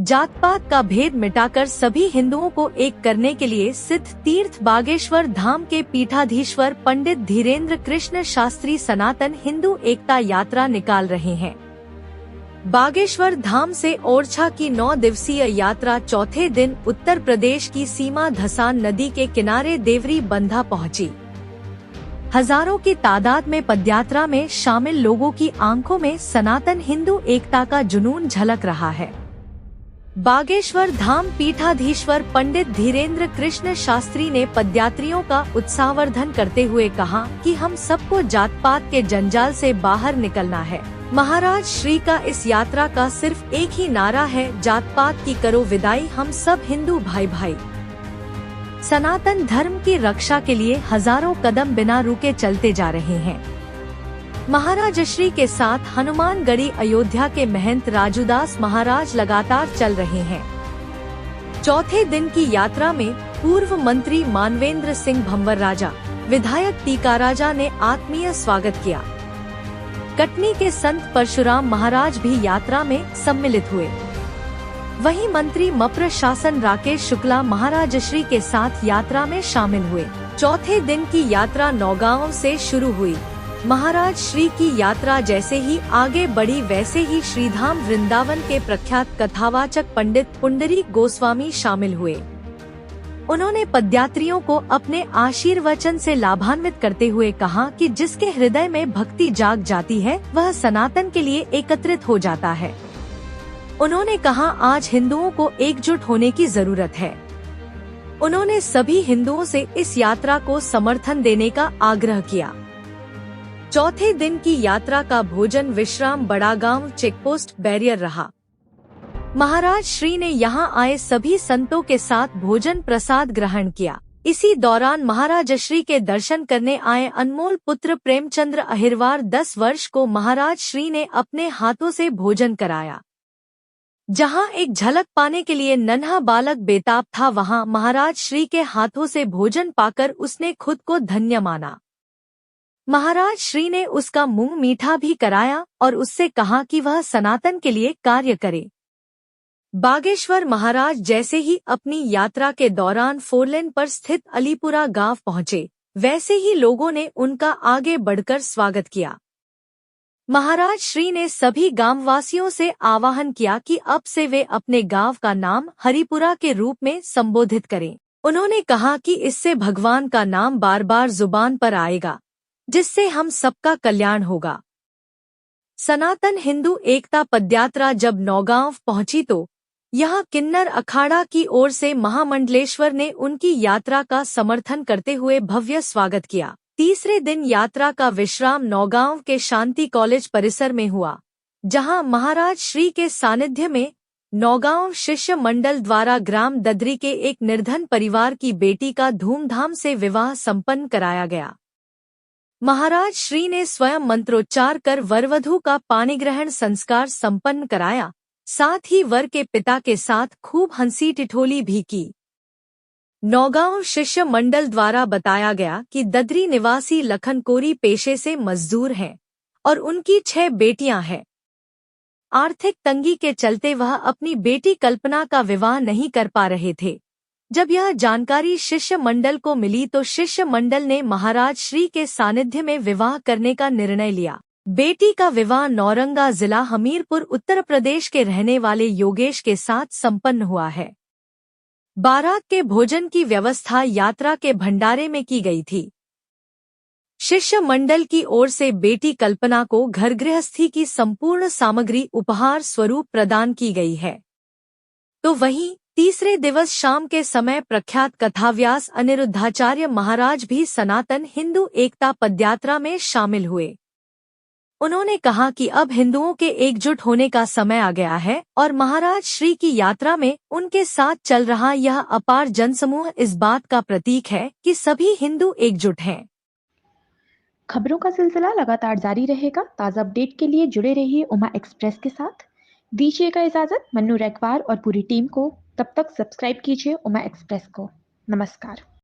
जात पात का भेद मिटाकर सभी हिंदुओं को एक करने के लिए सिद्ध तीर्थ बागेश्वर धाम के पीठाधीश्वर पंडित धीरेन्द्र कृष्ण शास्त्री सनातन हिंदू एकता यात्रा निकाल रहे हैं। बागेश्वर धाम से ओरछा की 9 दिवसीय यात्रा चौथे दिन उत्तर प्रदेश की सीमा धसान नदी के किनारे देवरी बंधा पहुंची। हजारों की तादाद में पदयात्रा में शामिल लोगों की आंखों में सनातन हिंदू एकता का जुनून झलक रहा है। बागेश्वर धाम पीठाधीश्वर पंडित धीरेन्द्र कृष्ण शास्त्री ने पदयात्रियों का उत्साहवर्धन करते हुए कहा कि हम सबको जात पात के जंजाल से बाहर निकलना है। महाराज श्री का इस यात्रा का सिर्फ एक ही नारा है, जात पात की करो विदाई, हम सब हिंदू भाई भाई। सनातन धर्म की रक्षा के लिए हजारों कदम बिना रुके चलते जा रहे हैं। महाराज श्री के साथ हनुमानगढ़ी अयोध्या के महंत राजूदास महाराज लगातार चल रहे हैं। चौथे दिन की यात्रा में पूर्व मंत्री मानवेंद्र सिंह भंवर राजा, विधायक टीका राजा ने आत्मीय स्वागत किया। कटनी के संत परशुराम महाराज भी यात्रा में सम्मिलित हुए। वहीं मंत्री मप्र शासन राकेश शुक्ला महाराज श्री के साथ यात्रा में शामिल हुए। चौथे दिन की यात्रा नौगांव से शुरू हुई। महाराज श्री की यात्रा जैसे ही आगे बढ़ी वैसे ही श्रीधाम वृंदावन के प्रख्यात कथावाचक पंडित पुंडरीक गोस्वामी शामिल हुए। उन्होंने पदयात्रियों को अपने आशीर्वचन से लाभान्वित करते हुए कहा कि जिसके हृदय में भक्ति जाग जाती है वह सनातन के लिए एकत्रित हो जाता है। उन्होंने कहा आज हिंदुओं को एकजुट होने की जरूरत है। उन्होंने सभी हिंदुओं से इस यात्रा को समर्थन देने का आग्रह किया। चौथे दिन की यात्रा का भोजन विश्राम बड़ागांव चेकपोस्ट बैरियर रहा। महाराज श्री ने यहां आए सभी संतों के साथ भोजन प्रसाद ग्रहण किया। इसी दौरान महाराज श्री के दर्शन करने आए अनमोल पुत्र प्रेमचंद्र अहिरवार 10 वर्ष को महाराज श्री ने अपने हाथों से भोजन कराया। जहां एक झलक पाने के लिए नन्हा बालक बेताब था, वहां महाराज श्री के हाथों से भोजन पाकर उसने खुद को धन्य माना। महाराज श्री ने उसका मुंह मीठा भी कराया और उससे कहा कि वह सनातन के लिए कार्य करे। बागेश्वर महाराज जैसे ही अपनी यात्रा के दौरान 4 लेन पर स्थित अलीपुरा गांव पहुंचे, वैसे ही लोगों ने उनका आगे बढ़कर स्वागत किया। महाराज श्री ने सभी गांववासियों से आह्वान किया कि अब से वे अपने गांव का नाम हरिपुरा के रूप में संबोधित करें। उन्होंने कहा कि इससे भगवान का नाम बार बार जुबान पर आएगा, जिससे हम सबका कल्याण होगा। सनातन हिंदू एकता पदयात्रा जब नौगांव पहुंची तो यहाँ किन्नर अखाड़ा की ओर से महामंडलेश्वर ने उनकी यात्रा का समर्थन करते हुए भव्य स्वागत किया। तीसरे दिन यात्रा का विश्राम नौगांव के शांति कॉलेज परिसर में हुआ, जहां महाराज श्री के सानिध्य में नौगांव शिष्य मंडल द्वारा ग्राम ददरी के एक निर्धन परिवार की बेटी का धूमधाम से विवाह संपन्न कराया गया। महाराज श्री ने स्वयं मंत्रोच्चार कर वरवधू का पाणिग्रहण संस्कार संपन्न कराया, साथ ही वर के पिता के साथ खूब हंसी ठिठोली भी की। नौगांव शिष्य मंडल द्वारा बताया गया कि ददरी निवासी लखन कोरी पेशे से मजदूर हैं और उनकी 6 बेटियां हैं। आर्थिक तंगी के चलते वह अपनी बेटी कल्पना का विवाह नहीं कर पा रहे थे। जब यह जानकारी शिष्य मंडल को मिली तो शिष्य मंडल ने महाराज श्री के सानिध्य में विवाह करने का निर्णय लिया। बेटी का विवाह नौरंगा जिला हमीरपुर उत्तर प्रदेश के रहने वाले योगेश के साथ संपन्न हुआ है। बारात के भोजन की व्यवस्था यात्रा के भंडारे में की गई थी। शिष्य मंडल की ओर से बेटी कल्पना को घर गृहस्थी की संपूर्ण सामग्री उपहार स्वरूप प्रदान की गई है। तो वहीं तीसरे दिवस शाम के समय प्रख्यात कथाव्यास अनिरुद्धाचार्य महाराज भी सनातन हिंदू एकता पदयात्रा में शामिल हुए। उन्होंने कहा कि अब हिंदुओं के एकजुट होने का समय आ गया है और महाराज श्री की यात्रा में उनके साथ चल रहा यह अपार जनसमूह इस बात का प्रतीक है कि सभी हिंदू एकजुट हैं। खबरों का सिलसिला लगातार जारी रहेगा। ताज़ा अपडेट के लिए जुड़े रहिए उमा एक्सप्रेस के साथ। दीजिएगा इजाजत मन्नू रैकवार और पूरी टीम को। तब तक सब्सक्राइब कीजिए उमा एक्सप्रेस को। नमस्कार।